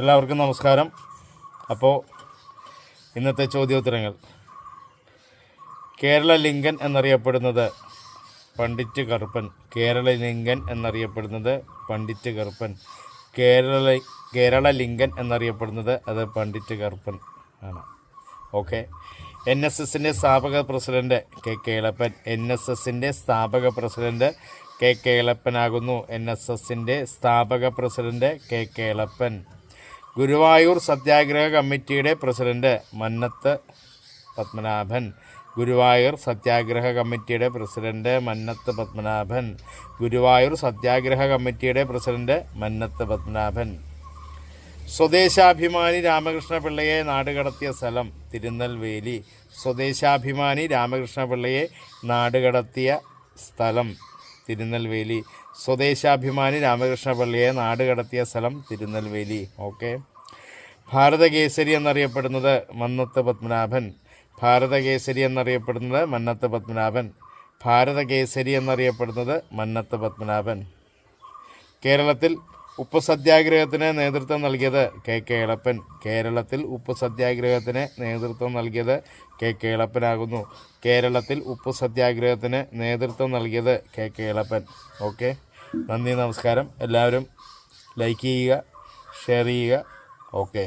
എല്ലാവർക്കും നമസ്കാരം. അപ്പോൾ ഇന്നത്തെ ചോദ്യോത്തരങ്ങൾ. കേരള ലിംഗൻ എന്നറിയപ്പെടുന്നത് പണ്ഡിറ്റ് കറുപ്പൻ. കേരള ലിംഗൻ എന്നറിയപ്പെടുന്നത് പണ്ഡിറ്റ് കറുപ്പൻ. കേരള ലിംഗൻ എന്നറിയപ്പെടുന്നത് അത് പണ്ഡിറ്റ് കറുപ്പൻ ആണ്. ഓക്കെ. NSSൻ്റെ സ്ഥാപക പ്രസിഡന്റ് കെ കേളപ്പൻ. NSSൻ്റെ സ്ഥാപക പ്രസിഡന്റ് കെ കേളപ്പനാകുന്നു. NSSൻ്റെ സ്ഥാപക പ്രസിഡന്റ് കെ കേളപ്പൻ. ഗുരുവായൂർ സത്യാഗ്രഹ കമ്മിറ്റിയുടെ പ്രസിഡന്റ് മന്നത്ത് പത്മനാഭൻ. ഗുരുവായൂർ സത്യാഗ്രഹ കമ്മിറ്റിയുടെ പ്രസിഡന്റ് മന്നത്ത് പത്മനാഭൻ. ഗുരുവായൂർ സത്യാഗ്രഹ കമ്മിറ്റിയുടെ പ്രസിഡന്റ് മന്നത്ത് പത്മനാഭൻ. സ്വദേശാഭിമാനി രാമകൃഷ്ണ പിള്ളയെ നാടുകടത്തിയ സ്ഥലം തിരുനെൽവേലി. സ്വദേശാഭിമാനി രാമകൃഷ്ണ പിള്ളയെ നാടുകടത്തിയ സ്ഥലം തിരുനെൽവേലി. സ്വദേശാഭിമാനി രാമകൃഷ്ണ പിള്ളയെ നാടുകടത്തിയ സ്ഥലം തിരുനെൽവേലി. ഓക്കെ. ഭാരതകേസരി എന്നറിയപ്പെടുന്നത് മന്നത്ത് പത്മനാഭൻ. ഭാരതകേസരി എന്നറിയപ്പെടുന്നത് മന്നത്ത് പത്മനാഭൻ. ഭാരതകേസരി എന്നറിയപ്പെടുന്നത് മന്നത്ത് പത്മനാഭൻ. കേരളത്തിൽ ഉപ്പ് സത്യാഗ്രഹത്തിന് നേതൃത്വം നൽകിയത് കെ കേളപ്പൻ. കേരളത്തിൽ ഉപ്പ് സത്യാഗ്രഹത്തിന് നേതൃത്വം നൽകിയത് കെ കേളപ്പനാകുന്നു. കേരളത്തിൽ ഉപ്പ് സത്യാഗ്രഹത്തിന് നേതൃത്വം നൽകിയത് കെ കേളപ്പൻ. ഓക്കെ. നന്ദി, നമസ്കാരം. എല്ലാവരും ലൈക്ക് ചെയ്യുക, ഷെയർ ചെയ്യുക. ഓക്കെ.